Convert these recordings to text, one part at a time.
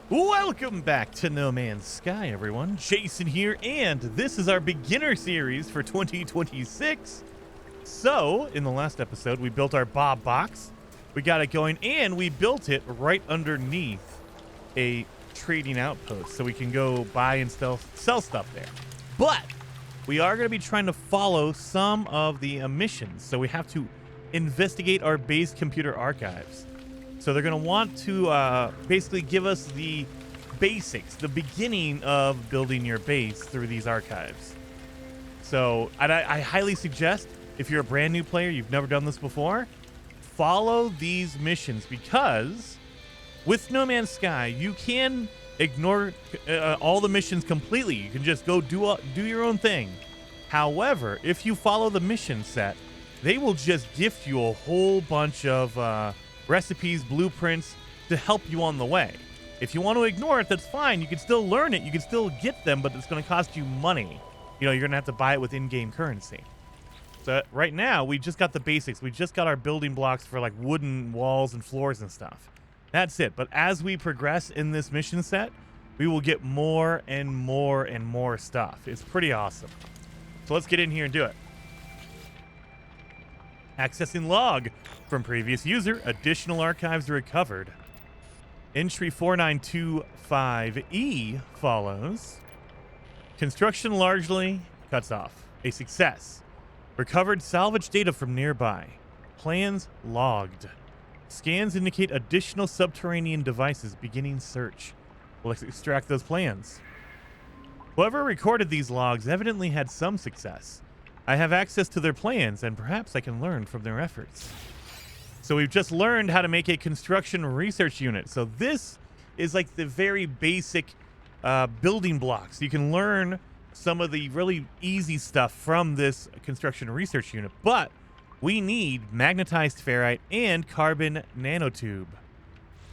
Welcome back to No Man's Sky, everyone. Jason here, and this is our beginner series for 2026. So, in the last episode, we built our Bob box. We got it going, and we built it right underneath a trading outpost, so we can go buy and sell stuff there. But we are going to be trying to follow some of the missions, so we have to investigate our base computer archives. So they're going to want to basically give us the basics, the beginning of building your base through these archives. So I highly suggest, if you're a brand new player, you've never done this before, follow these missions, because with No Man's Sky, you can ignore all the missions completely. You can just go do your own thing. However, if you follow the mission set, they will just gift you a whole bunch of recipes, blueprints to help you on the way. If you want to ignore it, that's fine. You can still learn it. You can still get them, but it's going to cost you money. You know, you're going to have to buy it with in-game currency. So right now, we just got the basics. We just got our building blocks for like wooden walls and floors and stuff. That's it. But as we progress in this mission set, we will get more and more and more stuff. It's pretty awesome. So let's get in here and do it. Accessing log from previous user. Additional archives recovered. Entry 4925E follows. Construction largely cuts off. A success. Recovered salvage data from nearby. Plans logged. Scans indicate additional subterranean devices beginning search. We'll extract those plans. Whoever recorded these logs evidently had some success. I have access to their plans, and perhaps I can learn from their efforts. So we've just learned how to make a construction research unit. So this is like the very basic building blocks. You can learn some of the really easy stuff from this construction research unit, but we need magnetized ferrite and carbon nanotube.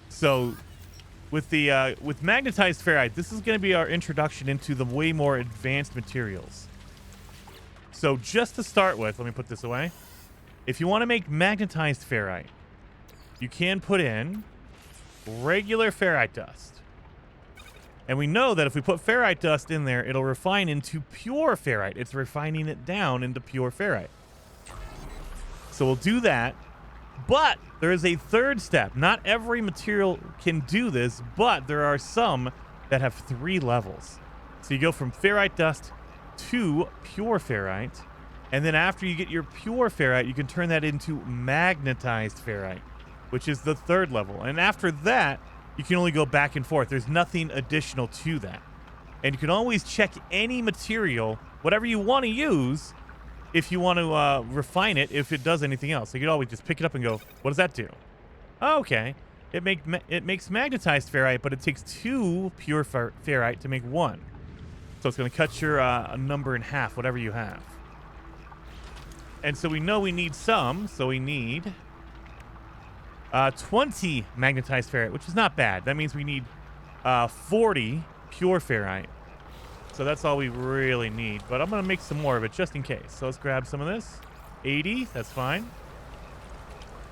So with magnetized ferrite, this is going to be our introduction into the way more advanced materials. So just to start with, let me put this away. If you want to make magnetized ferrite, you can put in regular ferrite dust. And we know that if we put ferrite dust in there, it'll refine into pure ferrite. It's refining it down into pure ferrite. So we'll do that. But there is a third step. Not every material can do this, but there are some that have 3 levels. So you go from ferrite dust to pure ferrite, and then after you get your pure ferrite, you can turn that into magnetized ferrite, which is the 3rd level. And after that, you can only go back and forth. There's nothing additional to that. And you can always check any material, whatever you want to use, if you want to refine it, if it does anything else. So you can always just pick it up and go, what does that do? Oh, okay. It makes magnetized ferrite, but it takes 2 pure ferrite to make 1. So it's going to cut your number in half, whatever you have. And so we know we need some. So we need 20 magnetized ferrite, which is not bad. That means we need 40 pure ferrite. So that's all we really need. But I'm going to make some more of it just in case. So let's grab some of this. 80, that's fine.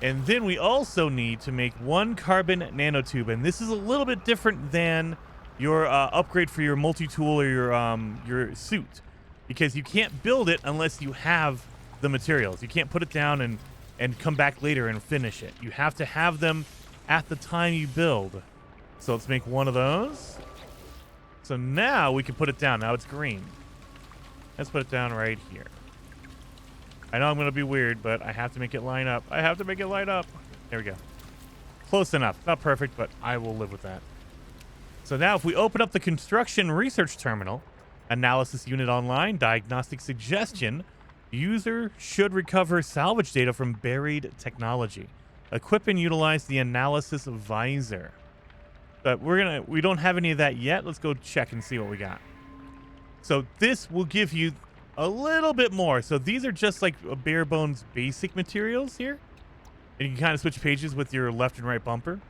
And then we also need to make 1 carbon nanotube. And this is a little bit different than your upgrade for your multi-tool or your suit, because you can't build it unless you have the materials. You can't put it down and come back later and finish it. You have to have them at the time you build. So let's make 1 of those. So now we can put it down. Now it's green. Let's put it down right here. I know I'm going to be weird, but I have to make it line up. I have to make it line up. There we go. Close enough. Not perfect, but I will live with that. So now if we open up the construction research terminal, analysis unit online, diagnostic suggestion, user should recover salvage data from buried technology. Equip and utilize the analysis visor. But we don't have any of that yet. Let's go check and see what we got. So this will give you a little bit more. So these are just like a bare bones basic materials here. And you can kind of switch pages with your left and right bumper.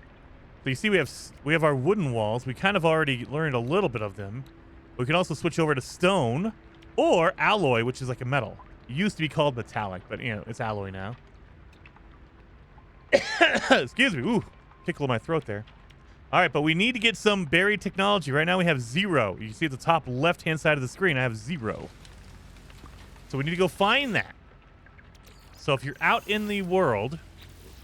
So you see we have our wooden walls. We kind of already learned a little bit of them. We can also switch over to stone or alloy, which is like a metal. It used to be called metallic, but you know, it's alloy now. Excuse me. Ooh, tickle in my throat there. All right, but we need to get some buried technology. Right now we have 0. You can see at the top left-hand side of the screen, I have 0. So we need to go find that. So if you're out in the world,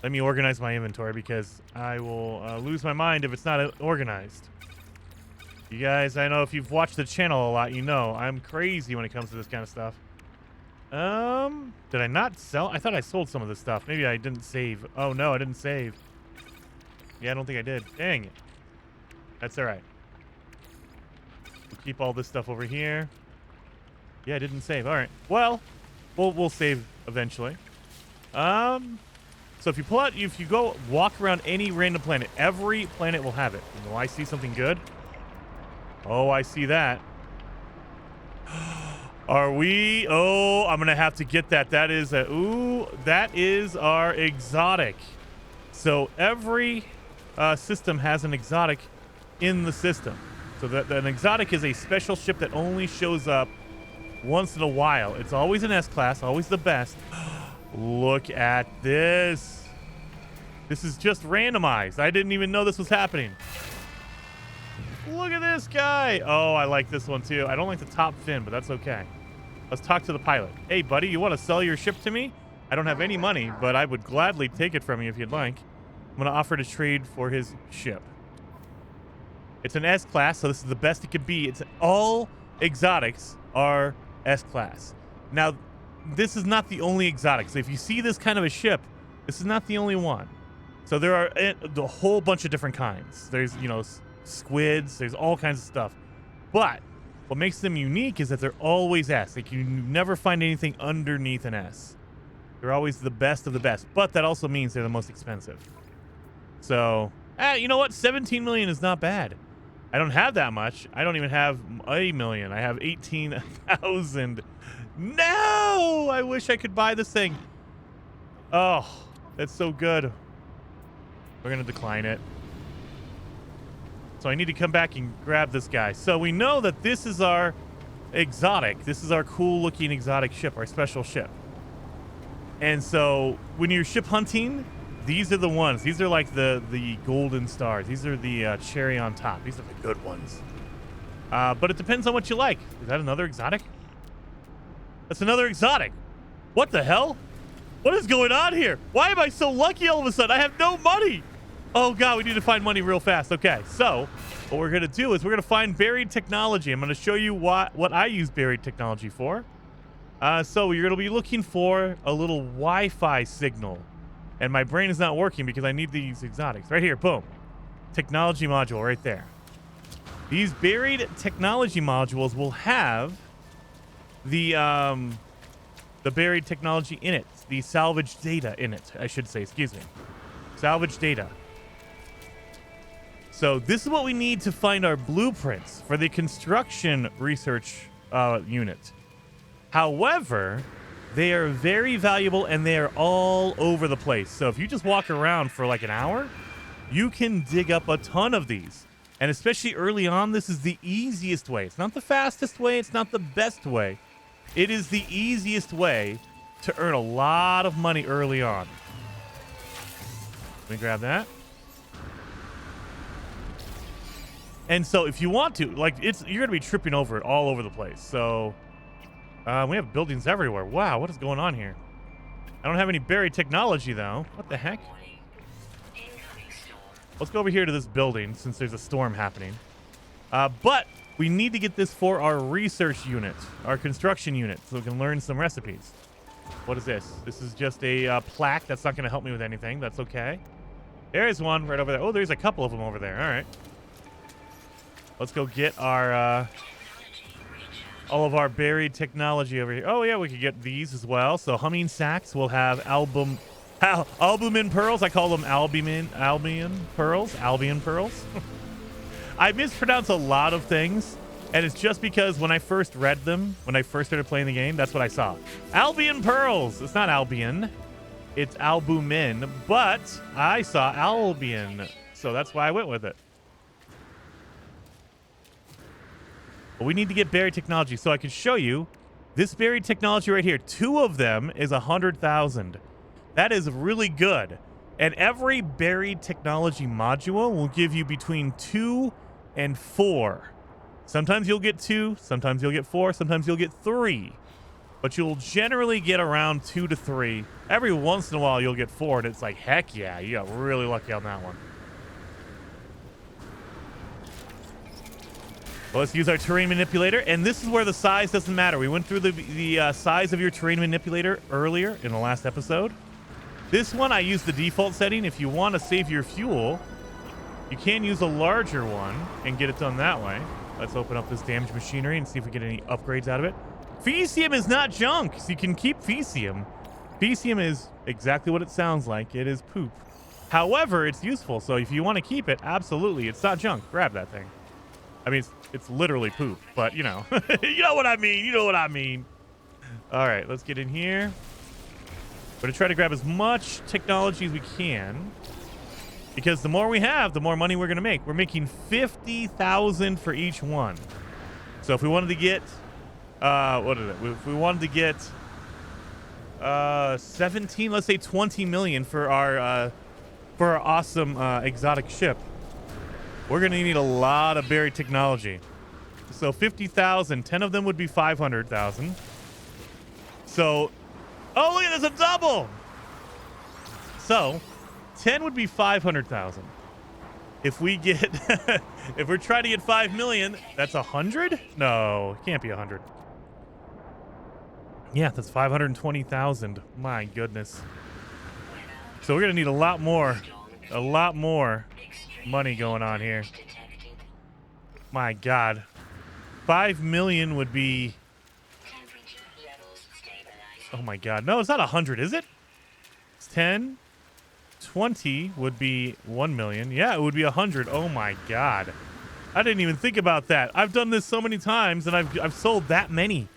let me organize my inventory because I will lose my mind if it's not organized. You guys, I know if you've watched the channel a lot, you know I'm crazy when it comes to this kind of stuff. Did I not sell? I thought I sold some of this stuff. Maybe I didn't save. Oh, no, I didn't save. Yeah, I don't think I did. Dang it. That's all right. We'll keep all this stuff over here. Yeah, I didn't save. All right. Well, we'll save eventually. So if you pull out, if you go walk around any random planet, every planet will have it. You know, I see something good. Oh, I see that. Are we? Oh, I'm gonna have to get that. That is a that is our exotic. So every system has an exotic in the system. So that an exotic is a special ship that only shows up once in a while. It's always an S-class, always the best. Look at this. This is just randomized. I didn't even know this was happening. Look at this guy. Oh, I like this one too. I don't like the top fin, but that's okay. Let's talk to the pilot. Hey, buddy, you want to sell your ship to me? I don't have any money, but I would gladly take it from you if you'd like. I'm going to offer to trade for his ship. It's an S-class, so this is the best it could be. It's all exotics are S-class. Now, this is not the only exotic. So if you see this kind of a ship, this is not the only one. So there are a whole bunch of different kinds. There's, you know, squids. There's all kinds of stuff. But what makes them unique is that they're always S. Like, you never find anything underneath an S. They're always the best of the best. But that also means they're the most expensive. So, you know what? 17 million is not bad. I don't have that much. I don't even have a million. I have 18,000. No! I wish I could buy this thing. Oh, that's so good. We're going to decline it. So I need to come back and grab this guy. So we know that this is our exotic. This is our cool-looking exotic ship, our special ship. And so when you're ship hunting, these are the ones. These are like the golden stars. These are the cherry on top. These are the good ones. But it depends on what you like. Is that another exotic? That's another exotic. What the hell? What is going on here? Why am I so lucky all of a sudden? I have no money. Oh, God, we need to find money real fast. Okay, so what we're going to do is we're going to find buried technology. I'm going to show you what I use buried technology for. So you're going to be looking for a little Wi-Fi signal. And my brain is not working because I need these exotics. Right here, boom. Technology module right there. These buried technology modules will have the buried technology in it. The salvaged data in it, I should say. Excuse me. Salvaged data. So this is what we need to find our blueprints for the construction research unit. However, they are very valuable and they are all over the place. So if you just walk around for like an hour, you can dig up a ton of these. And especially early on, this is the easiest way. It's not the fastest way. It's not the best way. It is the easiest way to earn a lot of money early on. Let me grab that. And so if you want to, like, you're going to be tripping over it all over the place. So we have buildings everywhere. Wow, what is going on here? I don't have any buried technology, though. What the heck? Let's go over here to this building since there's a storm happening. But we need to get this for our research unit, our construction unit, so we can learn some recipes. What is this? This is just a plaque. That's not going to help me with anything. That's okay. There's one right over there. Oh, there's a couple of them over there. All right. Let's go get our all of our buried technology over here. Oh, yeah, we could get these as well. So humming sacks will have albumin pearls. I call them albion pearls. I mispronounce a lot of things, and it's just because when I first read them, when I first started playing the game, that's what I saw. Albion pearls. It's not albion. It's albumin, but I saw albion, so that's why I went with it. But we need to get buried technology, so I can show you this buried technology right here. 2 of them is 100,000. That is really good. And every buried technology module will give you between 2 and 4. Sometimes you'll get 2, sometimes you'll get 4, sometimes you'll get 3. But you'll generally get around 2 to 3. Every once in a while you'll get 4, and it's like, heck yeah, you got really lucky on that one. Well, let's use our terrain manipulator, and this is where the size doesn't matter. We went through the size of your terrain manipulator earlier in the last episode. This one, I use the default setting. If you want to save your fuel, you can use a larger one and get it done that way. Let's open up this damaged machinery and see if we get any upgrades out of it. Fecium is not junk, so you can keep Fecium. Fecium is exactly what it sounds like. It is poop. However, it's useful, so if you want to keep it, absolutely. It's not junk. Grab that thing. I mean, it's literally poop, but you know. You know what I mean. You know what I mean. All right, let's get in here. We're going to try to grab as much technology as we can, because the more we have, the more money we're going to make. We're making 50,000 for each one. So if we wanted to get, what is it? If we wanted to get 17, let's say 20 million for our awesome exotic ship, we're going to need a lot of buried technology. So 50,000, 10 of them would be 500,000. So, oh, look at this, a double. So 10 would be 500,000. If we get, if we're trying to get 5 million, that's 100? No, it can't be 100. Yeah, that's 520,000. My goodness. So we're going to need a lot more money going on here. My God. 5 million would be, oh my God. No, it's not 100, is it? It's 10. 20 would be 1 million. Yeah, it would be 100. Oh my God. I didn't even think about that. I've done this so many times, and I've sold that many.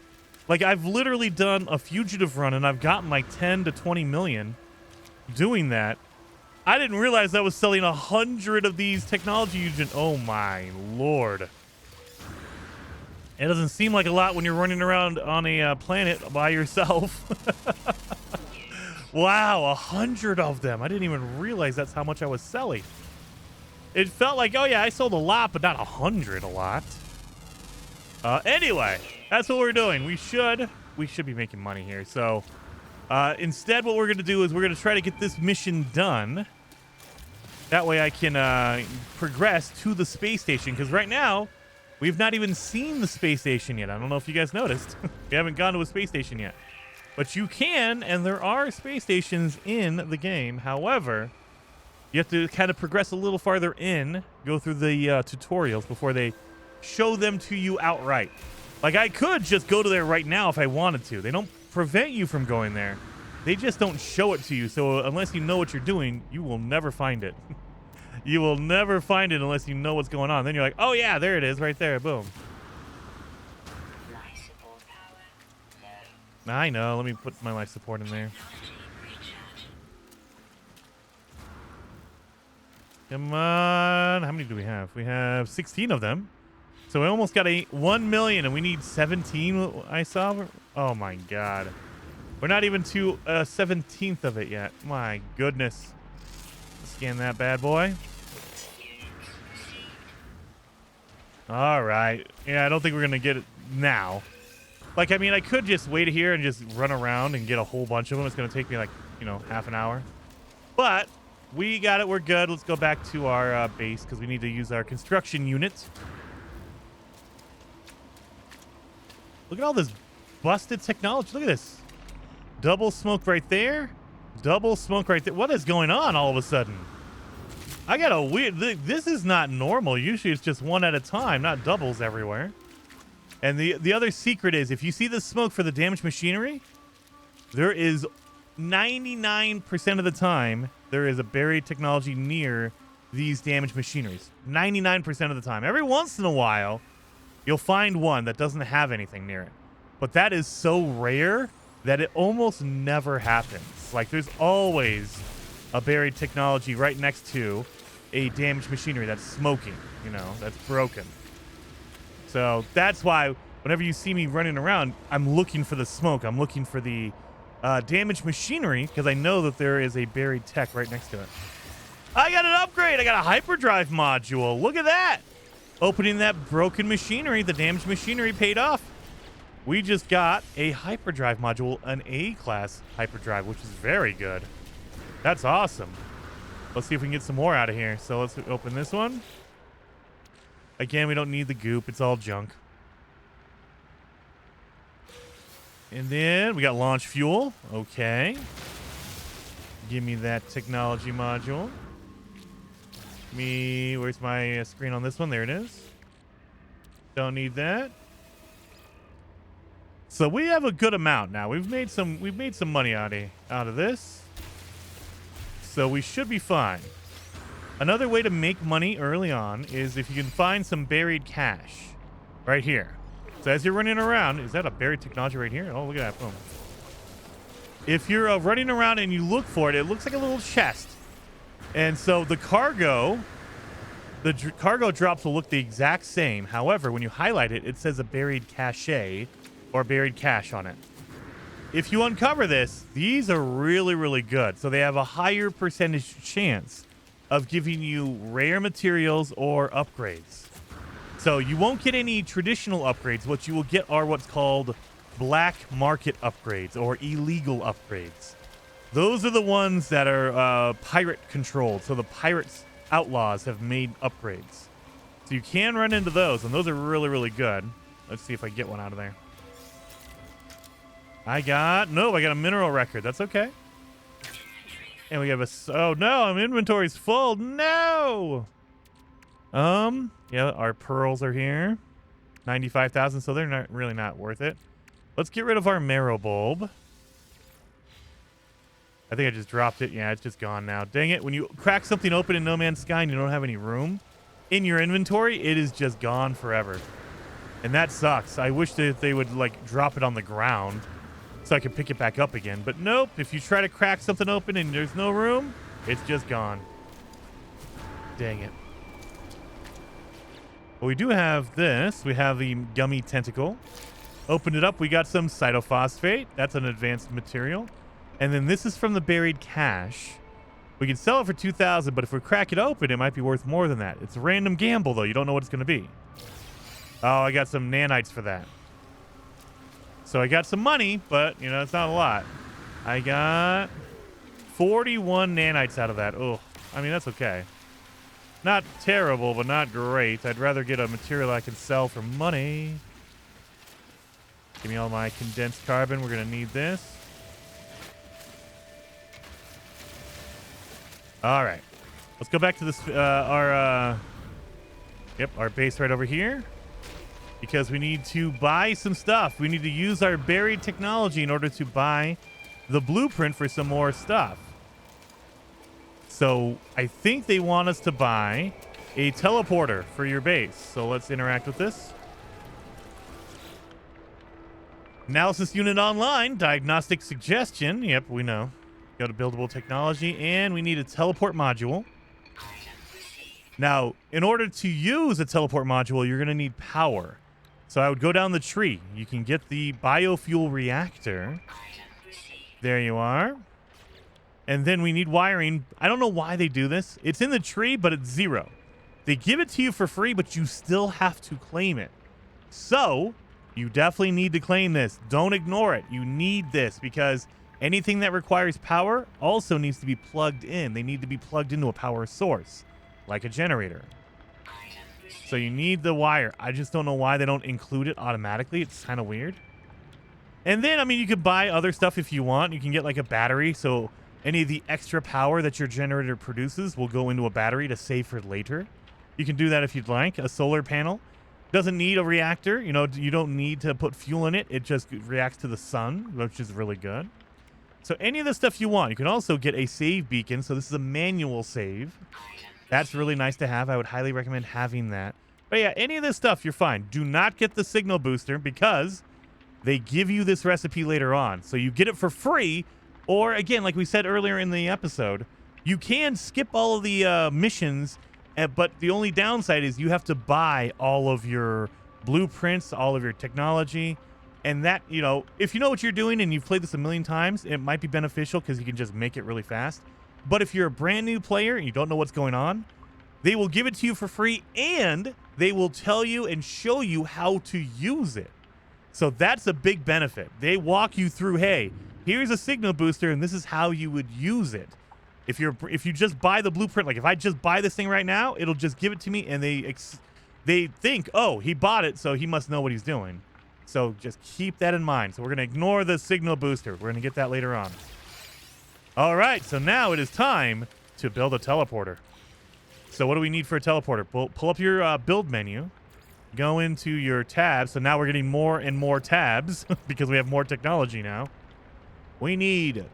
Like, I've literally done a fugitive run, and I've gotten like 10 to 20 million doing that. I didn't realize I was selling 100 of these technology units. Oh my Lord. It doesn't seem like a lot when you're running around on a planet by yourself. Wow, 100 of them. I didn't even realize that's how much I was selling. It felt like, oh yeah, I sold a lot, but not 100 a lot. Anyway, that's what we're doing. We should be making money here. So instead, what we're going to do is we're going to try to get this mission done. That way I can progress to the space station, because right now we've not even seen the space station yet. I don't know if you guys noticed. We haven't gone to a space station yet. But you can, and there are space stations in the game. However, you have to kind of progress a little farther in, go through the tutorials before they show them to you outright. Like, I could just go to there right now if I wanted to. They don't prevent you from going there. They just don't show it to you. So unless you know what you're doing, you will never find it. You will never find it unless you know what's going on. Then you're like, oh yeah, there it is right there. Boom. I know. Let me put my life support in there. Come on. How many do we have? We have 16 of them. So we almost got 1 million, and we need 17, I saw. Oh, my God. We're not even to a 17th of it yet. My goodness. Scan that bad boy. All right. Yeah, I don't think we're going to get it now. Like, I mean, I could just wait here and just run around and get a whole bunch of them. It's going to take me, like, you know, half an hour. But we got it. We're good. Let's go back to our base, because we need to use our construction unit. Look at all this busted technology. Look at this. Double smoke right there. Double smoke right there. What is going on all of a sudden? I got a weird... This is not normal. Usually it's just one at a time, not doubles everywhere. And the other secret is, if you see the smoke for the damaged machinery, there is 99% of the time, there is a buried technology near these damaged machineries. 99% of the time. Every once in a while, you'll find one that doesn't have anything near it. But that is so rare that it almost never happens. Like, there's always a buried technology right next to a damaged machinery that's smoking, you know, that's broken. So that's why whenever you see me running around, I'm looking for the smoke. I'm looking for the damaged machinery because I know that there is a buried tech right next to it. I got an upgrade. I got a hyperdrive module. Look at that. Opening that broken machinery, the damaged machinery paid off. We just got a hyperdrive module, an A-class hyperdrive, which is very good. That's awesome. Let's see if we can get some more out of here. So let's open this one. Again, we don't need the goop. It's all junk. And then we got launch fuel. Okay. Give me that technology module. Where's my screen on this one? There it is. Don't need that. So we have a good amount now. We've made some money out of this. So we should be fine. Another way to make money early on is if you can find some buried cash right here. So as you're running around, is that a buried technology right here? Oh, look at that. Boom. If you're running around and you look for it, it looks like a little chest. And so the cargo drops will look the exact same. However, when you highlight it, it says a buried cache or buried cache on it. If you uncover this, these are really, really good. So they have a higher percentage chance of giving you rare materials or upgrades. So you won't get any traditional upgrades. What you will get are what's called black market upgrades or illegal upgrades. Those are the ones that are pirate controlled. So the pirates, outlaws have made upgrades. So you can run into those, and those are really, really good. Let's see if I get one out of there. I got a mineral record. That's okay. And we have oh no, my inventory's full. No. Yeah, our pearls are here. 95,000, so they're not worth it. Let's get rid of our marrow bulb. I think I just dropped it. Yeah, it's just gone now. Dang it. When you crack something open in No Man's Sky and you don't have any room in your inventory, it is just gone forever. And that sucks. I wish that they would like drop it on the ground so I could pick it back up again. But nope. If you try to crack something open and there's no room, it's just gone. Dang it. Well, we do have this. We have the gummy tentacle. Opened it up. We got some cytophosphate. That's an advanced material. And then this is from the buried cache. We can sell it for 2,000, but if we crack it open, it might be worth more than that. It's a random gamble, though. You don't know what it's going to be. Oh, I got some nanites for that. So I got some money, but, you know, it's not a lot. I got 41 nanites out of that. Oh, I mean, that's okay. Not terrible, but not great. I'd rather get a material I can sell for money. Give me all my condensed carbon. We're going to need this. All right. Let's go back to this, our base right over here. Because we need to buy some stuff. We need to use our buried technology in order to buy the blueprint for some more stuff. So I think they want us to buy a teleporter for your base. So let's interact with this. Analysis unit online. Diagnostic suggestion. Yep, we know. Go to buildable technology. And we need a teleport module. Now, in order to use a teleport module, you're going to need power. So I would go down the tree. You can get the biofuel reactor. There you are. And then we need wiring. I don't know why they do this. It's in the tree, but it's 0. They give it to you for free, but you still have to claim it. So you definitely need to claim this. Don't ignore it. You need this because anything that requires power also needs to be plugged in. They need to be plugged into a power source, like a generator. So you need the wire. I just don't know why they don't include it automatically. It's kind of weird. And then, I mean, you could buy other stuff if you want. You can get like a battery. So any of the extra power that your generator produces will go into a battery to save for later. You can do that if you'd like. A solar panel doesn't need a reactor. You know, you don't need to put fuel in it. It just reacts to the sun, which is really good. So any of the stuff you want. You can also get a save beacon. So this is a manual save. That's really nice to have. I would highly recommend having that. But yeah, any of this stuff, you're fine. Do not get the signal booster because they give you this recipe later on. So you get it for free. Or again, like we said earlier in the episode, you can skip all of the missions. But the only downside is you have to buy all of your blueprints, all of your technology. And that, you know, if you know what you're doing and you've played this a million times, it might be beneficial because you can just make it really fast. But if you're a brand new player and you don't know what's going on, they will give it to you for free and they will tell you and show you how to use it. So that's a big benefit. They walk you through, hey, here's a signal booster and this is how you would use it. If you just buy the blueprint, like if I just buy this thing right now, it'll just give it to me and they think, oh, he bought it, so he must know what he's doing. So just keep that in mind. So we're going to ignore the signal booster. We're going to get that later on. All right, so now it is time to build a teleporter. So what do we need for a teleporter? Pull up your build menu. Go into your tabs. So now we're getting more and more tabs because we have more technology now. We need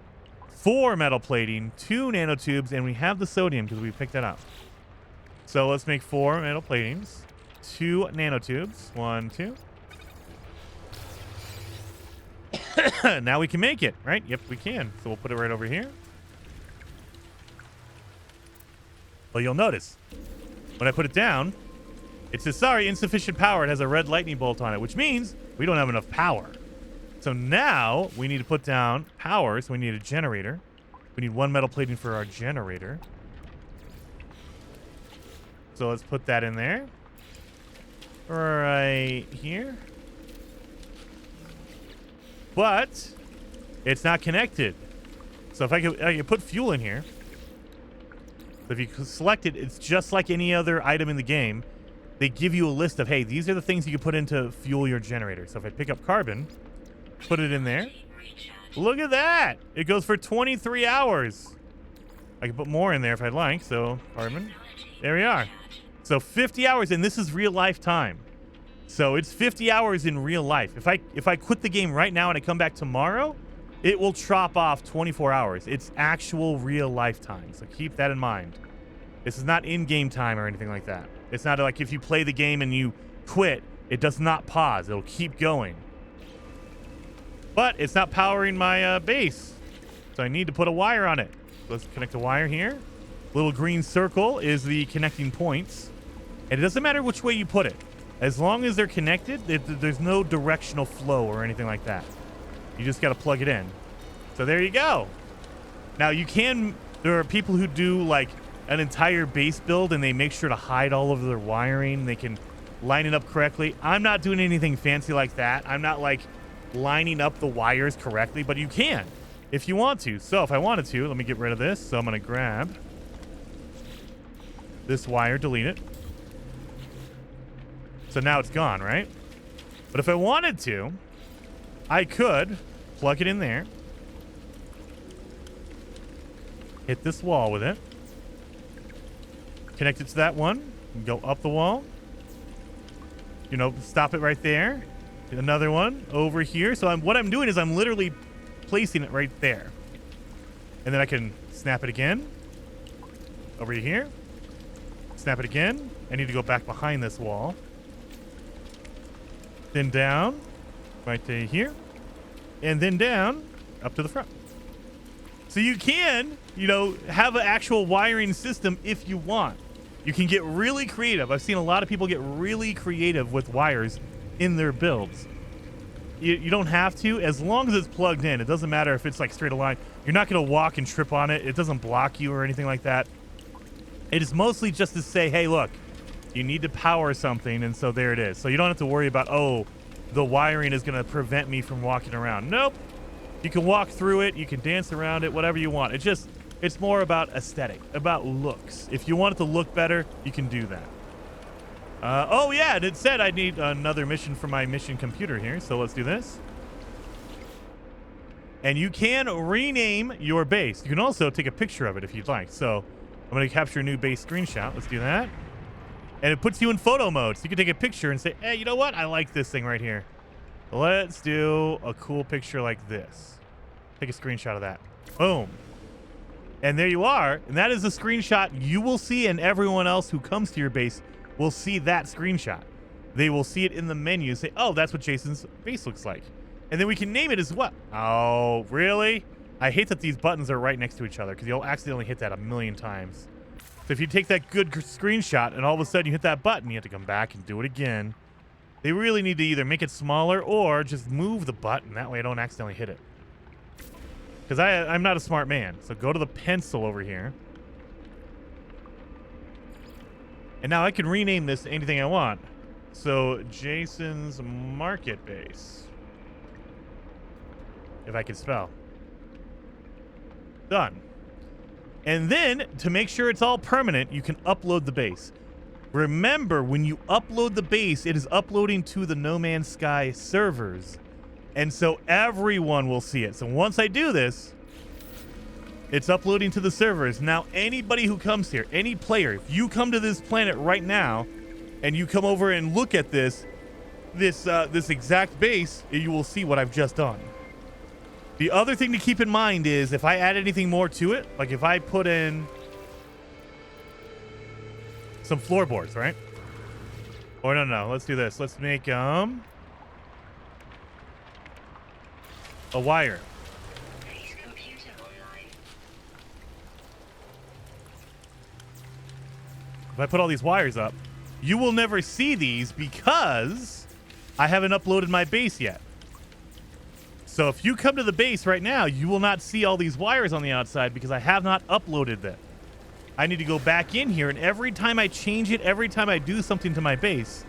4 metal plating, 2 nanotubes, and we have the sodium because we picked that up. So let's make 4 metal platings, 2 nanotubes. 1, 2. Now we can make it, right? Yep, we can. So we'll put it right over here. Well, you'll notice when I put it down, it says, sorry, insufficient power. It has a red lightning bolt on it, which means we don't have enough power. So now we need to put down power. So we need a generator. We need 1 metal plating for our generator. So let's put that in there. Right here. But it's not connected. So if I could put fuel in here. So if you select it, it's just like any other item in the game. They give you a list of, hey, these are the things you can put in to fuel your generator. So if I pick up carbon, put it in there. Look at that. It goes for 23 hours. I can put more in there if I'd like. So carbon. There we are. So 50 hours, and this is real life time. So it's 50 hours in real life. If I quit the game right now and I come back tomorrow, it will chop off 24 hours. It's actual real life time. So keep that in mind. This is not in-game time or anything like that. It's not like if you play the game and you quit, it does not pause. It'll keep going. But it's not powering my base. So I need to put a wire on it. Let's connect a wire here. Little green circle is the connecting points. And it doesn't matter which way you put it. As long as they're connected, there's no directional flow or anything like that. You just got to plug it in. So there you go. Now there are people who do like an entire base build and they make sure to hide all of their wiring. They can line it up correctly. I'm not doing anything fancy like that. I'm not like lining up the wires correctly, but you can if you want to. So if I wanted to, let me get rid of this. So I'm going to grab this wire, delete it. So now it's gone, right? But if I wanted to, I could plug it in there, hit this wall with it, connect it to that one, and go up the wall, you know, stop it right there, another one over here. So what I'm doing is I'm literally placing it right there. And then I can snap it again over here, snap it again. I need to go back behind this wall. Then down, right to here, and then down, up to the front. So you can, you know, have an actual wiring system if you want. You can get really creative. I've seen a lot of people get really creative with wires in their builds. You don't have to, as long as it's plugged in. It doesn't matter if it's like straight line. You're not going to walk and trip on it. It doesn't block you or anything like that. It is mostly just to say, hey, look, you need to power something, and so there it is. So you don't have to worry about, oh, the wiring is going to prevent me from walking around. Nope. You can walk through it. You can dance around it, whatever you want. It's more about aesthetic, about looks. If you want it to look better, you can do that. Oh, yeah, and it said I need another mission for my mission computer here, so let's do this. And you can rename your base. You can also take a picture of it if you'd like. So I'm going to capture a new base screenshot. Let's do that. And it puts you in photo mode. So you can take a picture and say, hey, you know what? I like this thing right here. Let's do a cool picture like this. Take a screenshot of that. Boom. And there you are. And that is a screenshot you will see, and everyone else who comes to your base will see that screenshot. They will see it in the menu and say, oh, that's what Jason's base looks like. And then we can name it as well. Oh, really? I hate that these buttons are right next to each other because you'll accidentally hit that a million times. So if you take that good screenshot and all of a sudden you hit that button, you have to come back and do it again. They really need to either make it smaller or just move the button. That way I don't accidentally hit it. Because I'm not a smart man. So go to the pencil over here. And now I can rename this to anything I want. So Jason's Market Base. If I can spell. Done. And then, to make sure it's all permanent, you can upload the base. Remember, when you upload the base, it is uploading to the No Man's Sky servers. And so everyone will see it. So once I do this, it's uploading to the servers. Now, anybody who comes here, any player, if you come to this planet right now, and you come over and look at this exact base, you will see what I've just done. The other thing to keep in mind is if I add anything more to it, like if I put in some floorboards, right? Or no, let's do this. Let's make a wire. If I put all these wires up, you will never see these because I haven't uploaded my base yet. So if you come to the base right now, you will not see all these wires on the outside because I have not uploaded them. I need to go back in here, and every time I change it, every time I do something to my base,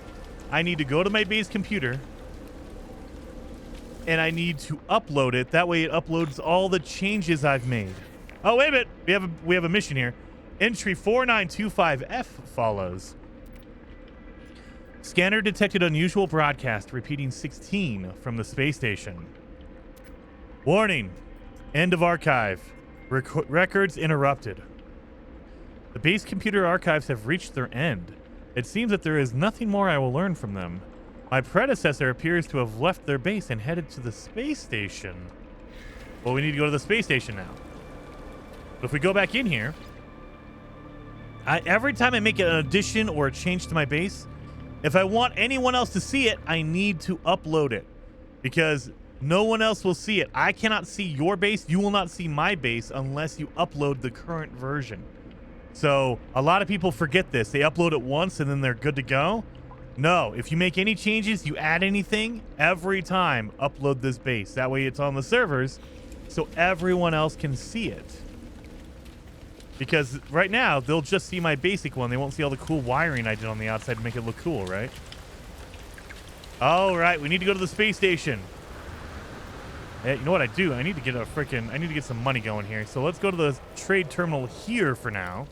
I need to go to my base computer, and I need to upload it. That way it uploads all the changes I've made. Oh, wait a minute. We have a mission here. Entry 4925F follows. Scanner detected unusual broadcast repeating 16 from the space station. Warning. End of archive. Records interrupted. The base computer archives have reached their end. It seems that there is nothing more I will learn from them. My predecessor appears to have left their base and headed to the space station. Well, we need to go to the space station now. But if we go back in here, every time I make an addition or a change to my base, if I want anyone else to see it, I need to upload it because no one else will see it. I cannot see your base. You will not see my base unless you upload the current version. So a lot of people forget this. They upload it once and then they're good to go. No, if you make any changes, you add anything, every time upload this base. That way it's on the servers so everyone else can see it. Because right now, they'll just see my basic one. They won't see all the cool wiring I did on the outside to make it look cool, right? All right, we need to go to the space station. Hey, you know what I do? I need to get some money going here. So let's go to the trade terminal here for now.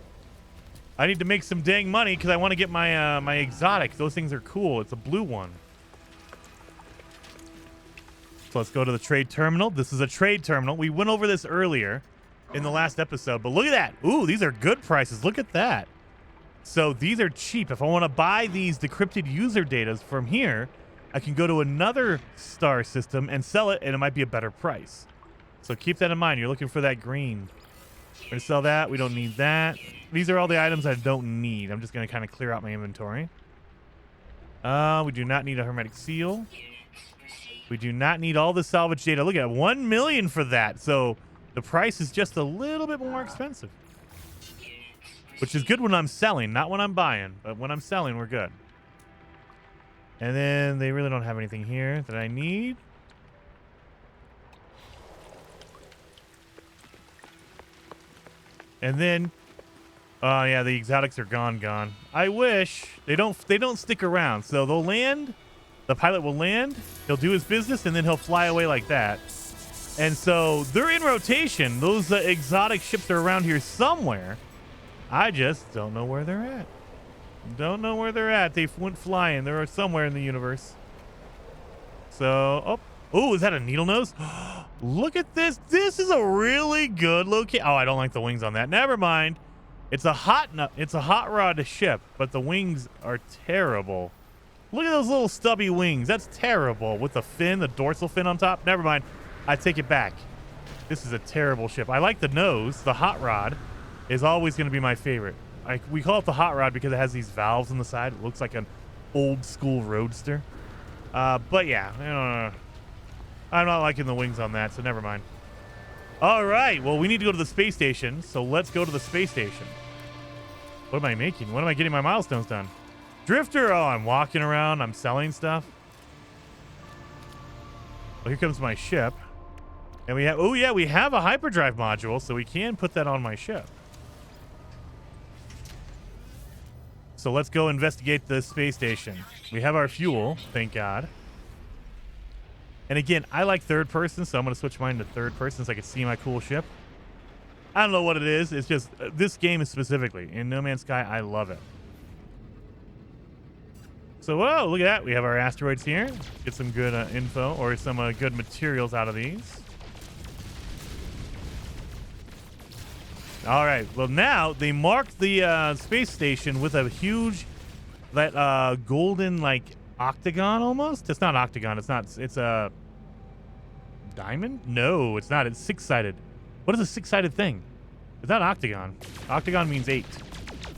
I need to make some dang money because I want to get my my exotic. Those things are cool. It's a blue one. So let's go to the trade terminal. This is a trade terminal. We went over this earlier in the last episode, but look at that. Ooh, these are good prices. Look at that. So these are cheap. If I want to buy these decrypted user data from here, I can go to another star system and sell it, and it might be a better price. So keep that in mind. You're looking for that green. We're going to sell that. We don't need that. These are all the items I don't need. I'm just going to kind of clear out my inventory. We do not need a hermetic seal. We do not need all the salvage data. Look at 1 million for that. So the price is just a little bit more expensive, which is good when I'm selling, not when I'm buying. But when I'm selling, we're good. And then they really don't have anything here that I need. And then, oh yeah, the exotics are gone. I wish they don't stick around. So they'll land. The pilot will land. He'll do his business, and then he'll fly away like that. And so they're in rotation. Those exotic ships are around here somewhere. I just don't know where they're at. Don't know where they're at. They went flying. They're somewhere in the universe. So, oh, is that a needle nose? Look at this. This is a really good location. Oh, I don't like the wings on that. Never mind. It's a hot rod ship, but the wings are terrible. Look at those little stubby wings. That's terrible. With the fin, the dorsal fin on top. Never mind. I take it back. This is a terrible ship. I like the nose. The hot rod is always going to be my favorite. We call it the hot rod because it has these valves on the side. It looks like an old school roadster. But yeah, I don't know. I'm not liking the wings on that, so never mind. All right, well, we need to go to the space station, so let's go to the space station. What am I making? When am I getting my milestones done? Drifter, oh, I'm walking around. I'm selling stuff. Well, here comes my ship. And we have, oh yeah, we have a hyperdrive module, so we can put that on my ship. So let's go investigate the space station. We have our fuel, thank God. And again, I like third person, so I'm going to switch mine to third person so I can see my cool ship. I don't know what it is. It's just, this game is specifically. In No Man's Sky, I love it. So, whoa, look at that. We have our asteroids here. Get some good info or some good materials out of these. All right. Well, now they marked the space station with a huge, that golden, like, octagon almost. It's not octagon. It's not. It's a diamond. No, it's not. It's six-sided. What is a six-sided thing? It's not octagon. Octagon means 8.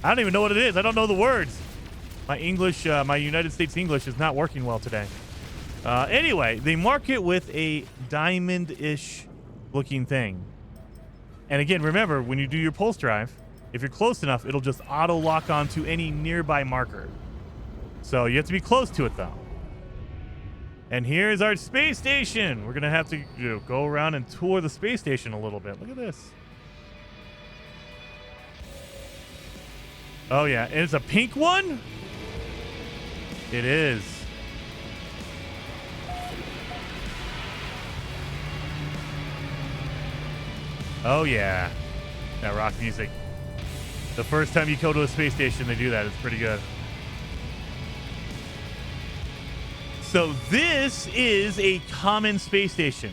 I don't even know what it is. I don't know the words. My English, my United States English is not working well today. Anyway, they mark it with a diamond-ish looking thing. And again, remember, when you do your pulse drive, if you're close enough, it'll just auto-lock onto any nearby marker. So you have to be close to it, though. And here's our space station. We're going to have to go around and tour the space station a little bit. Look at this. Oh, yeah. And it's a pink one? It is. Oh, yeah. That rock music. The first time you go to a space station, they do that. It's pretty good. So this is a common space station.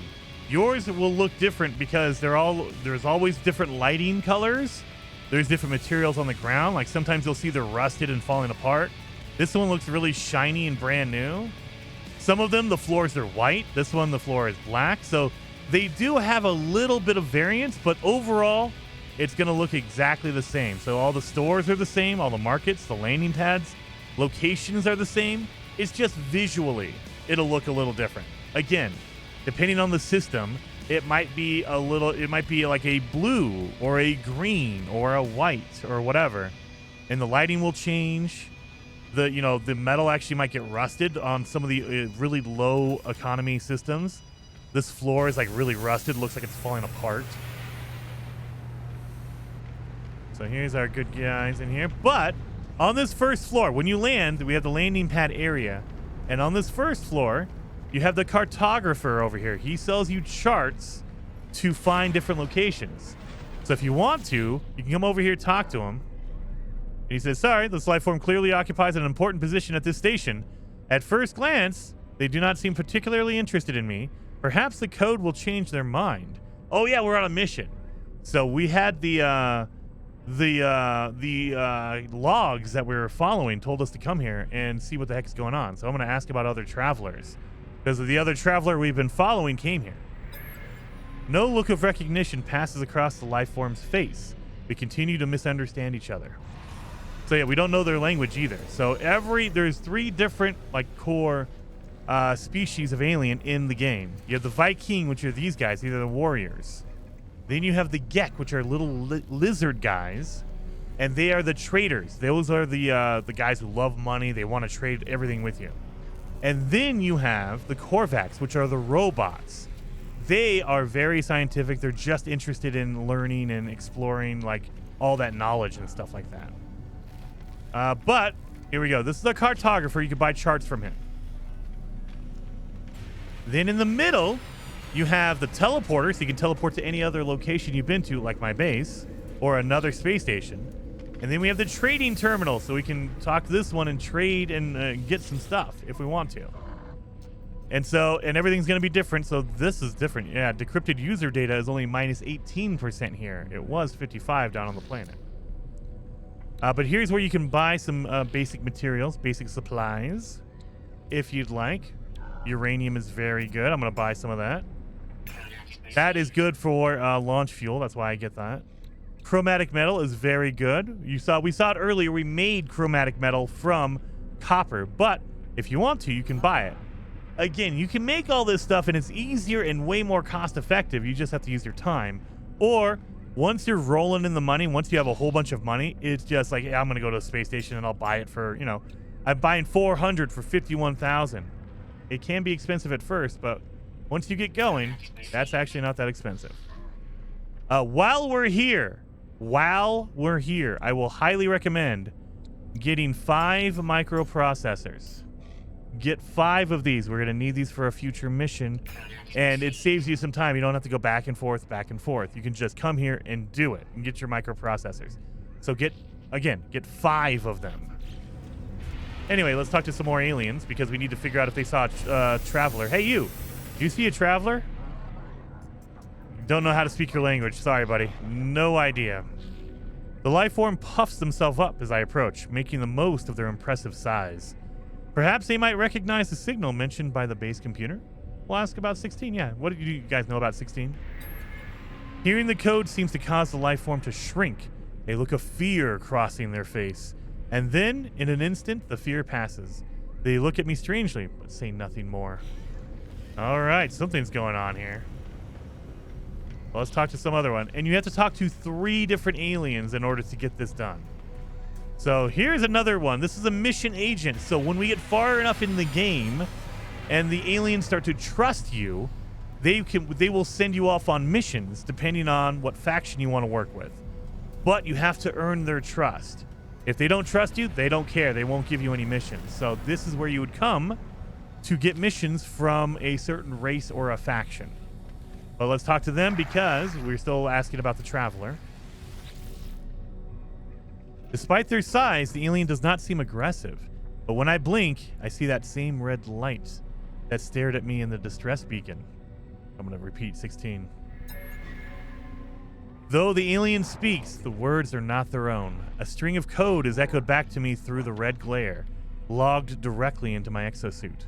Yours will look different because there's always different lighting colors. There's different materials on the ground. Like sometimes you'll see they're rusted and falling apart. This one looks really shiny and brand new. Some of them, the floors are white. This one, the floor is black. So they do have a little bit of variance, but overall, it's going to look exactly the same. So all the stores are the same. All the markets, the landing pads, locations are the same. It's just visually, it'll look a little different. Again, depending on the system, it might be like a blue or a green or a white or whatever. And the lighting will change. The metal actually might get rusted on some of the really low economy systems. This floor is like really rusted, looks like it's falling apart. So here's our good guys in here. But on this first floor, when you land, we have the landing pad area. And on this first floor, you have the cartographer over here. He sells you charts to find different locations. So if you want to, you can come over here, talk to him. And he says, sorry, this life form clearly occupies an important position at this station. At first glance, they do not seem particularly interested in me. Perhaps the code will change their mind. Oh yeah, we're on a mission. So we had the logs that we were following told us to come here and see what the heck is going on. So I'm going to ask about other travelers because the other traveler we've been following came here. No look of recognition passes across the life form's face. We continue to misunderstand each other. So yeah, we don't know their language either. So there's 3 different core species of alien in the game. You have the Viking, which are these guys. These are the warriors. Then you have the Gek, which are little lizard guys, and they are the traders. Those are the guys who love money. They want to trade everything with you. And then you have the Korvax, which are the robots. They are very scientific. They're just interested in learning and exploring all that knowledge and stuff like that. But here we go. This is a cartographer. You can buy charts from him. Then in the middle, you have the teleporter, so you can teleport to any other location you've been to, like my base, or another space station. And then we have the trading terminal, so we can talk to this one and trade and get some stuff if we want to. And everything's going to be different, so this is different. Yeah, decrypted user data is only minus 18% here. It was 55 down on the planet. But here's where you can buy some basic materials, basic supplies, if you'd like. Uranium is very good. I'm going to buy some of that. That is good for launch fuel. That's why I get that. Chromatic metal is very good. We saw it earlier. We made chromatic metal from copper, but if you want to, you can buy it. Again, you can make all this stuff, and it's easier and way more cost-effective. You just have to use your time. Or once you're rolling in the money, once you have a whole bunch of money, it's just like, yeah, I'm going to go to a space station and I'll buy it for, I'm buying 400 for 51,000. It can be expensive at first, but once you get going, that's actually not that expensive. While we're here, I will highly recommend getting 5 microprocessors. Get 5 of these. We're going to need these for a future mission, and it saves you some time. You don't have to go back and forth. You can just come here and do it and get your microprocessors. So get 5 of them. Anyway, let's talk to some more aliens because we need to figure out if they saw a traveler. Hey, you. Do you see a traveler? Don't know how to speak your language. Sorry, buddy. No idea. The life form puffs themselves up as I approach, making the most of their impressive size. Perhaps they might recognize the signal mentioned by the base computer. We'll ask about 16. Yeah, what do you guys know about 16? Hearing the code seems to cause the life form to shrink, a look of fear crossing their face. And then, in an instant, the fear passes. They look at me strangely, but say nothing more. All right, something's going on here. Well, let's talk to some other one. And you have to talk to 3 different aliens in order to get this done. So here's another one. This is a mission agent. So when we get far enough in the game and the aliens start to trust you, they will send you off on missions depending on what faction you want to work with. But you have to earn their trust. If they don't trust you, they don't care. They won't give you any missions. So this is where you would come to get missions from a certain race or a faction. But let's talk to them because we're still asking about the traveler. Despite their size, the alien does not seem aggressive. But when I blink, I see that same red light that stared at me in the distress beacon. I'm going to repeat 16. Though the alien speaks, the words are not their own. A string of code is echoed back to me through the red glare, logged directly into my exosuit.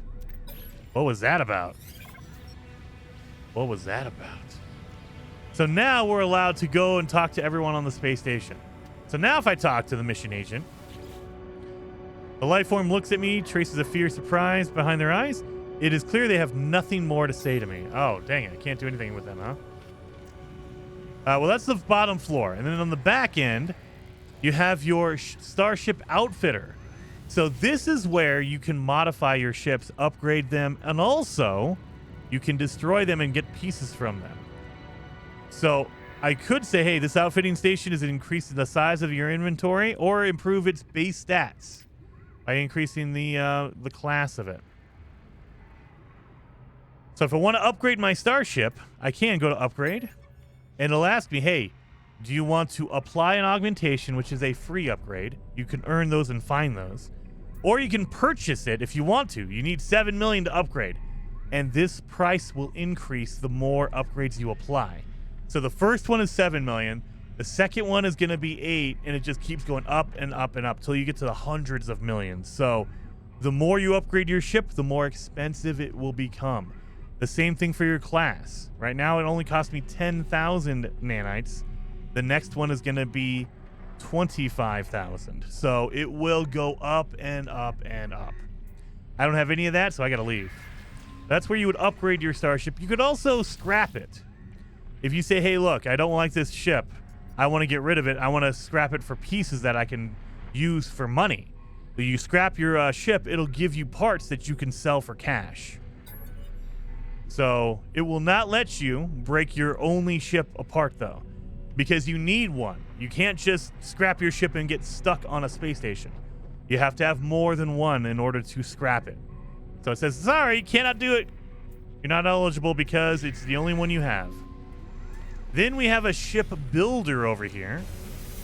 What was that about? What was that about? So now we're allowed to go and talk to everyone on the space station. So now if I talk to the mission agent, the life form looks at me, traces a fierce surprise behind their eyes. It is clear they have nothing more to say to me. Oh, dang it. I can't do anything with them, huh? Well, that's the bottom floor. And then on the back end, you have your starship outfitter. So this is where you can modify your ships, upgrade them, and also you can destroy them and get pieces from them. So I could say, hey, this outfitting station is increasing the size of your inventory or improve its base stats by increasing the class of it. So if I want to upgrade my starship, I can go to upgrade. And it'll ask me, hey, do you want to apply an augmentation, which is a free upgrade? You can earn those and find those. Or you can purchase it if you want to. You need 7 million to upgrade. And this price will increase the more upgrades you apply. So the first one is 7 million. The second one is going to be 8. And it just keeps going up and up and up till you get to the hundreds of millions. So the more you upgrade your ship, the more expensive it will become. The same thing for your class. Right now, it only cost me 10,000 nanites. The next one is going to be 25,000. So it will go up and up and up. I don't have any of that, so I got to leave. That's where you would upgrade your starship. You could also scrap it. If you say, hey, look, I don't like this ship. I want to get rid of it. I want to scrap it for pieces that I can use for money. So you scrap your ship, it'll give you parts that you can sell for cash. So it will not let you break your only ship apart, though, because you need one. You can't just scrap your ship and get stuck on a space station. You have to have more than one in order to scrap it. So it says, sorry, you cannot do it. You're not eligible because it's the only one you have. Then we have a ship builder over here.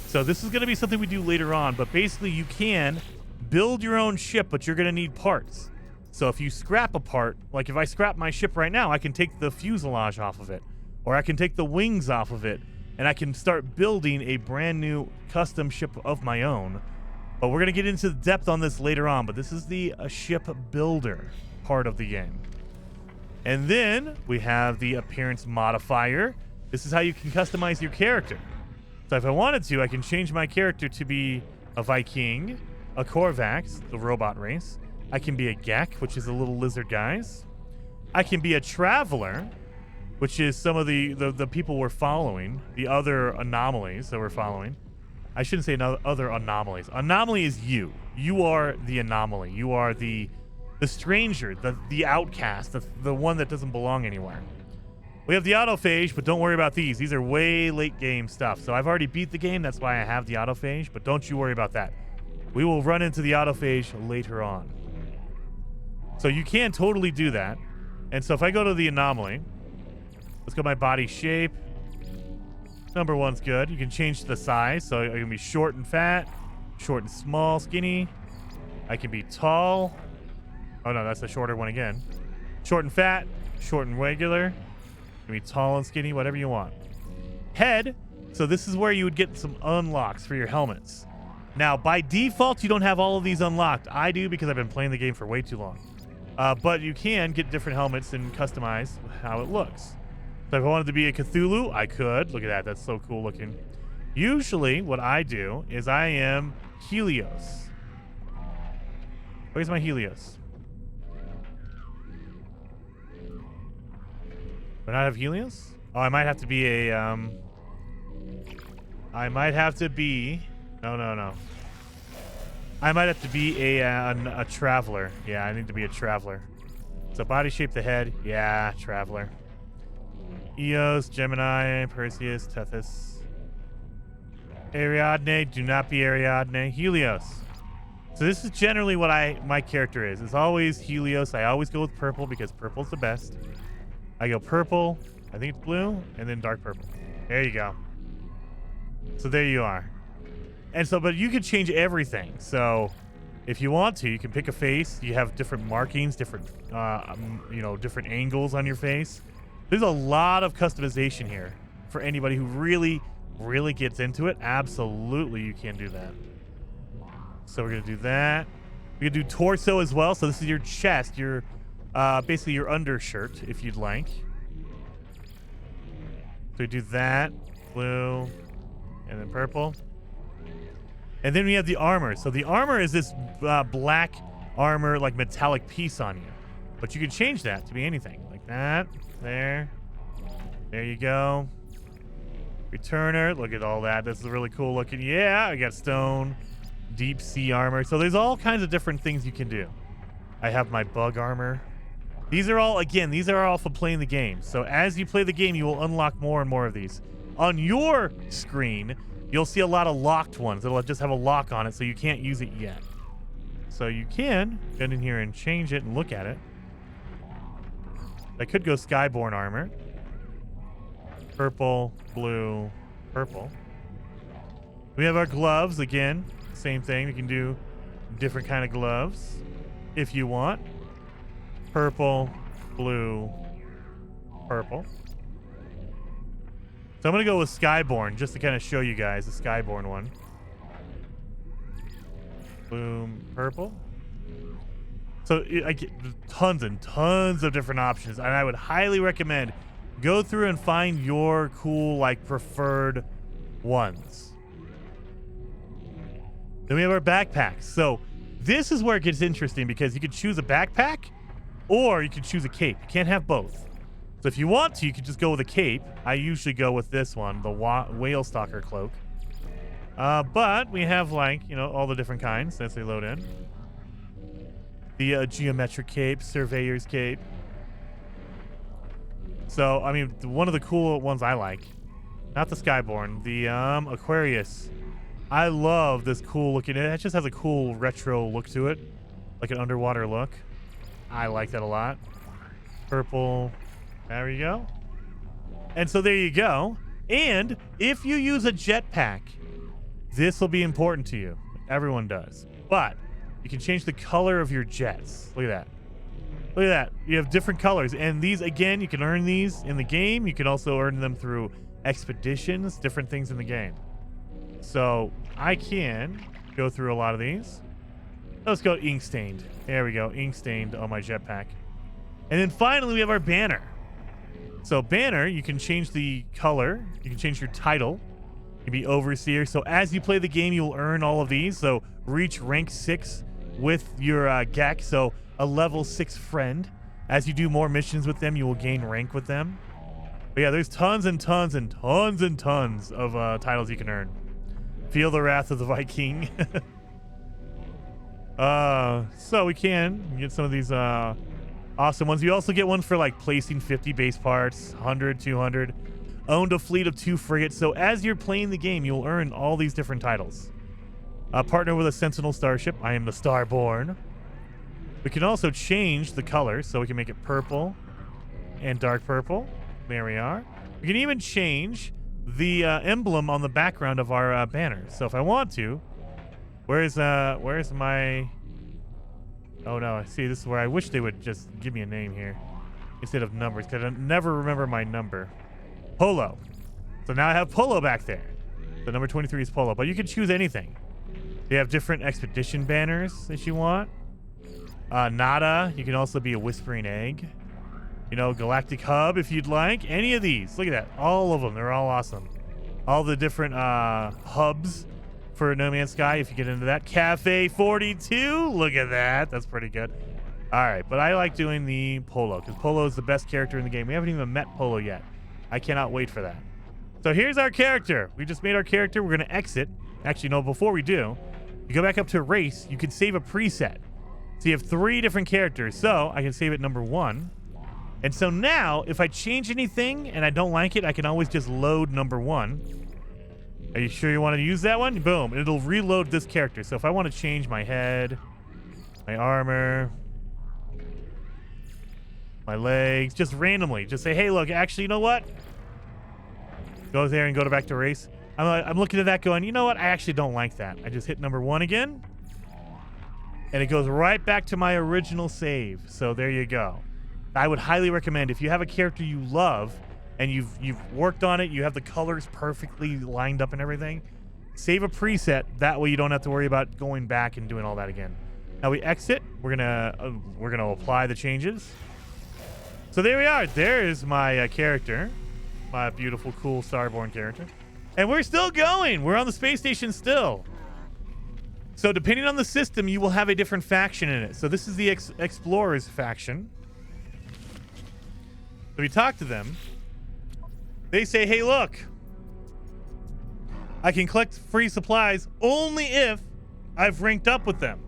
So this is going to be something we do later on, but basically you can build your own ship, but you're going to need parts. So if you scrap a part, like if I scrap my ship right now, I can take the fuselage off of it, or I can take the wings off of it, and I can start building a brand new custom ship of my own. But we're going to get into the depth on this later on, but this is the ship builder part of the game. And then we have the appearance modifier. This is how you can customize your character. So if I wanted to, I can change my character to be a Viking, a Korvax, the robot race. I can be a Gek, which is the little lizard guys. I can be a Traveler, which is some of the people we're following, the other anomalies that we're following. I shouldn't say no other anomalies. Anomaly is you. You are the anomaly. You are the stranger, the outcast, the one that doesn't belong anywhere. We have the autophage, but don't worry about these. These are way late game stuff. So I've already beat the game. That's why I have the autophage, but don't you worry about that. We will run into the autophage later on. So you can totally do that. And so if I go to the anomaly, let's go my body shape. Number 1's good. You can change the size. So I can be short and fat, short and small, skinny. I can be tall. Oh no, that's a shorter one again. Short and fat, short and regular. You can be tall and skinny, whatever you want. Head. So this is where you would get some unlocks for your helmets. Now, by default, you don't have all of these unlocked. I do because I've been playing the game for way too long. But you can get different helmets and customize how it looks. So if I wanted to be a Cthulhu, I could. Look at that. That's so cool looking. Usually, what I do is I am Helios. Where's my Helios? Do I not have Helios? Oh, I might have to be a, I might have to be... No. I might have to be a traveler. Yeah, I need to be a traveler. So body shape the head. Yeah, traveler. Eos, Gemini, Perseus, Tethys. Ariadne. Do not be Ariadne. Helios. So this is generally what my character is. It's always Helios. I always go with purple because purple's the best. I go purple. I think it's blue. And then dark purple. There you go. So there you are. And so, but you can change everything. So if you want to, you can pick a face. You have different markings, different, different angles on your face. There's a lot of customization here for anybody who really, really gets into it. Absolutely, you can do that. So we're going to do that. We can do torso as well. So this is your chest, your basically your undershirt, if you'd like. So we do that, blue, and then purple. And then we have the armor. So the armor is this black armor, like metallic piece on you. But you can change that to be anything. Like that. There. There you go. Returner. Look at all that. This is really cool looking. Yeah, I got stone. Deep sea armor. So there's all kinds of different things you can do. I have my bug armor. These are all, again, these are all for playing the game. So as you play the game, you will unlock more and more of these. On your screen, you'll see a lot of locked ones. It'll just have a lock on it, so you can't use it yet. So you can get in here and change it and look at it. I could go Skyborn armor. Purple, blue, purple. We have our gloves again. Same thing. We can do different kind of gloves if you want. Purple, blue, purple. So I'm going to go with Skyborn just to kind of show you guys the Skyborn one. Boom, purple. So I get tons and tons of different options, and I would highly recommend go through and find your cool, like, preferred ones. Then we have our backpacks. So this is where it gets interesting because you could choose a backpack or you could choose a cape. You can't have both. So if you want to, you could just go with a cape. I usually go with this one, the whale stalker cloak. But we have, like, all the different kinds as they load in. The geometric cape, surveyor's cape. So, I mean, one of the cool ones I like, not the Skyborn, the Aquarius. I love this cool looking, it just has a cool retro look to it, like an underwater look. I like that a lot. Purple. There you go. And so there you go. And if you use a jetpack, this will be important to you. Everyone does. But you can change the color of your jets. Look at that. Look at that. You have different colors. And these, again, you can earn these in the game. You can also earn them through expeditions, different things in the game. So I can go through a lot of these. Let's go ink stained. There we go. Ink stained on my jetpack. And then finally we have our banner. So banner, you can change the color. You can change your title. You can be overseer. So as you play the game, you'll earn all of these. So reach rank 6 with your Gek. So a level 6 friend. As you do more missions with them, you will gain rank with them. But yeah, there's tons and tons and tons and tons of titles you can earn. Feel the wrath of the Viking. So we can get some of these awesome ones. You also get one for like placing 50 base parts, 100, 200. Owned a fleet of 2 frigates. So as you're playing the game, you'll earn all these different titles. Partner with a Sentinel starship. I am the Starborn. We can also change the color, so we can make it purple and dark purple. There we are. We can even change the emblem on the background of our banner. So if I want to, where's my... Oh no, I see, this is where I wish they would just give me a name here instead of numbers, because I never remember my number. Polo. So now I have Polo back there. The number 23 is Polo, but you can choose anything. They have different expedition banners that you want. Nada, you can also be a Whispering Egg. You know, Galactic Hub if you'd like. Any of these. Look at that. All of them. They're all awesome. All the different hubs for No Man's Sky if you get into that. Cafe 42. Look at that. That's pretty good. All right, but I like doing the Polo because Polo is the best character in the game. We haven't even met Polo yet. I cannot wait for that. So here's our character. We just made our character. We're going to exit. Actually, no, before we do, you go back up to race. You can save a preset. So you have 3 different characters. So I can save it number 1. And so now, if I change anything and I don't like it, I can always just load number 1. Are you sure you want to use that one? Boom. It'll reload this character. So if I want to change my head, my armor, my legs, just randomly, just say, hey, look, actually, you know what? Go there and go back to race. I'm looking at that going, you know what? I actually don't like that. I just hit number 1 again. And it goes right back to my original save. So there you go. I would highly recommend if you have a character you love and you've worked on it, you have the colors perfectly lined up and everything, save a preset. That way you don't have to worry about going back and doing all that again. Now we exit. We're gonna apply the changes. So there we are. There is my character, my beautiful, cool Starborn character, and we're still going. We're on the space station still. So depending on the system, you will have a different faction in it. So this is the Explorers faction. So we talk to them. They say, hey, look, I can collect free supplies only if I've ranked up with them.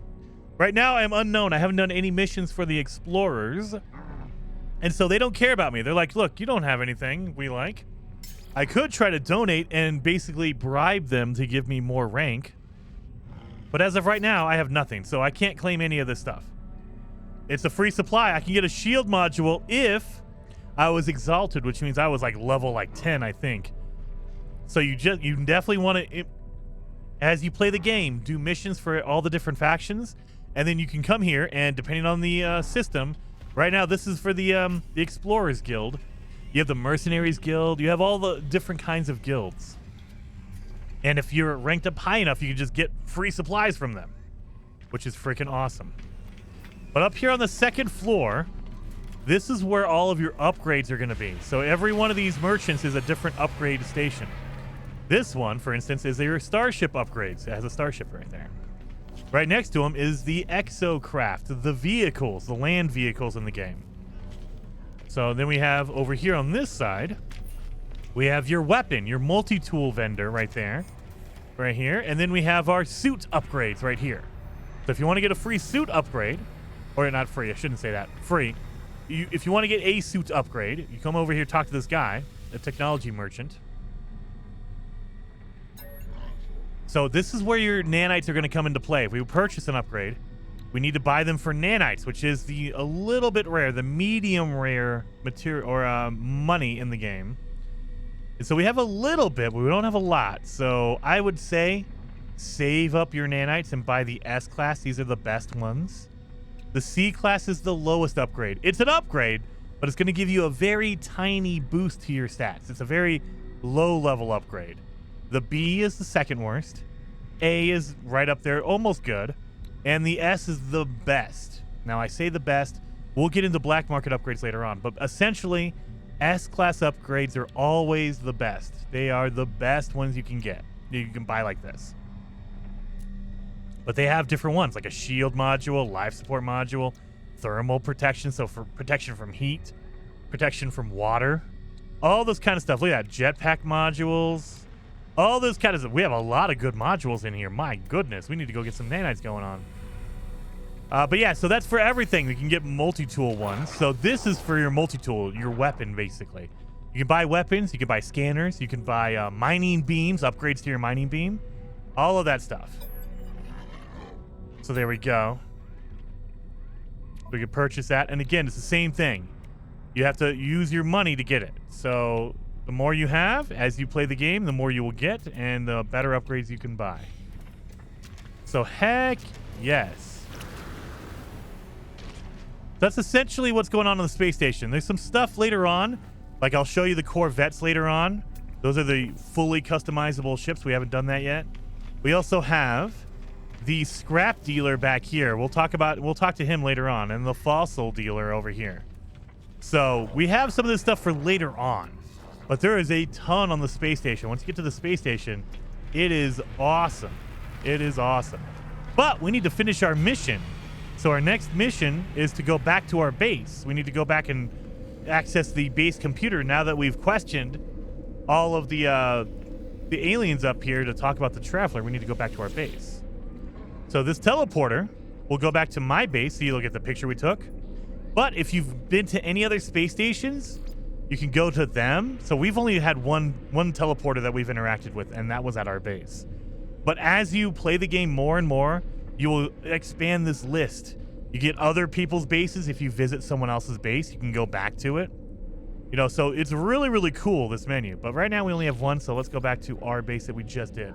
Right now, I'm unknown. I haven't done any missions for the Explorers. And so they don't care about me. They're like, look, you don't have anything we like. I could try to donate and basically bribe them to give me more rank. But as of right now, I have nothing. So I can't claim any of this stuff. It's a free supply. I can get a shield module if I was exalted, which means I was like level 10, I think. So you definitely want to, as you play the game, do missions for all the different factions, and then you can come here and depending on the system. Right now, this is for the Explorers Guild. You have the Mercenaries Guild. You have all the different kinds of guilds. And if you're ranked up high enough, you can just get free supplies from them, which is freaking awesome. But up here on the second floor, this is where all of your upgrades are going to be. So every one of these merchants is a different upgrade station. This one, for instance, is your starship upgrades. It has a starship right there. Right next to them is the exocraft, the vehicles, the land vehicles in the game. So then we have over here on this side, we have your weapon, your multi-tool vendor right there, right here. And then we have our suit upgrades right here. So if you want to get a free suit upgrade, or not free, I shouldn't say that, free. If you want to get a suit upgrade, you come over here, talk to this guy, a technology merchant. So this is where your nanites are going to come into play. If we purchase an upgrade, we need to buy them for nanites, which is a little bit rare, the medium rare material or money in the game. And so we have a little bit, but we don't have a lot. So I would say save up your nanites and buy the S class. These are the best ones. The C class is the lowest upgrade. It's an upgrade, but it's going to give you a very tiny boost to your stats. It's a very low level upgrade. The B is the second worst. A is right up there, almost good. And the S is the best. Now, I say the best. We'll get into black market upgrades later on. But essentially, S-class upgrades are always the best. They are the best ones you can get. You can buy like this. But they have different ones, like a shield module, life support module, thermal protection, so for protection from heat, protection from water, all this kind of stuff. Look at that, jetpack modules. All this kind of stuff. We have a lot of good modules in here. My goodness, we need to go get some nanites going on. But yeah, so that's for everything. You can get multi-tool ones. So this is for your multi-tool, your weapon, basically. You can buy weapons. You can buy scanners. You can buy mining beams, upgrades to your mining beam. All of that stuff. So there we go. We can purchase that. And again, it's the same thing. You have to use your money to get it. So the more you have as you play the game, the more you will get and the better upgrades you can buy. So heck yes. That's essentially what's going on the space station. There's some stuff later on. Like I'll show you the Corvettes later on. Those are the fully customizable ships. We haven't done that yet. We also have the scrap dealer back here. We'll talk to him later on, and the fossil dealer over here. So we have some of this stuff for later on, but there is a ton on the space station. Once you get to the space station, it is awesome. It is awesome. But we need to finish our mission. So our next mission is to go back to our base. We need to go back and access the base computer now that we've questioned all of the aliens up here to talk about the Traveler. We need to go back to our base. So this teleporter will go back to my base. So you look at the picture we took. But if you've been to any other space stations, you can go to them. So we've only had one teleporter that we've interacted with, and that was at our base. But as you play the game more and more, you will expand this list. You get other people's bases. If you visit someone else's base, you can go back to it. You know, so it's really, really cool, this menu. But right now we only have one, so let's go back to our base that we just did.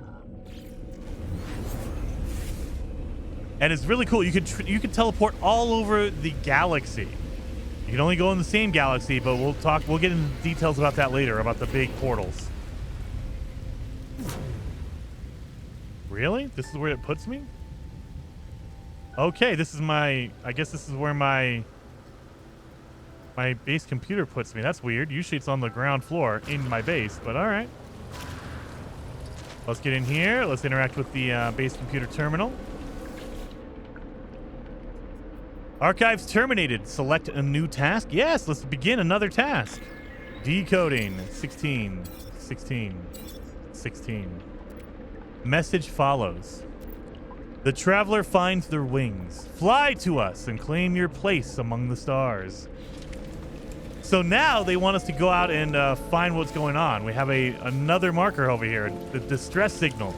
And it's really cool. You can teleport all over the galaxy. You can only go in the same galaxy, but we'll get into details about that later, about the big portals. Really? This is where it puts me? Okay, this is I guess this is where my base computer puts me. That's weird. Usually it's on the ground floor in my base, but all right. Let's get in here. Let's interact with the base computer terminal. Archives terminated. Select a new task. Yes, let's begin another task. Decoding. 16. 16. 16. Message follows. The Traveler finds their wings. Fly to us and claim your place among the stars. So now they want us to go out and find what's going on. We have another marker over here, the distress signal.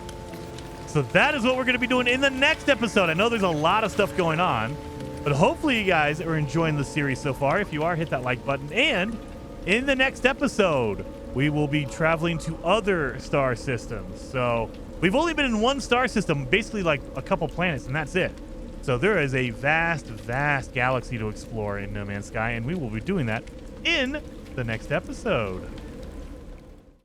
So that is what we're going to be doing in the next episode. I know there's a lot of stuff going on, but hopefully you guys are enjoying the series so far. If you are, hit that like button. And in the next episode, we will be traveling to other star systems. So we've only been in one star system, basically like a couple planets, and that's it. So there is a vast, vast galaxy to explore in No Man's Sky, and we will be doing that in the next episode.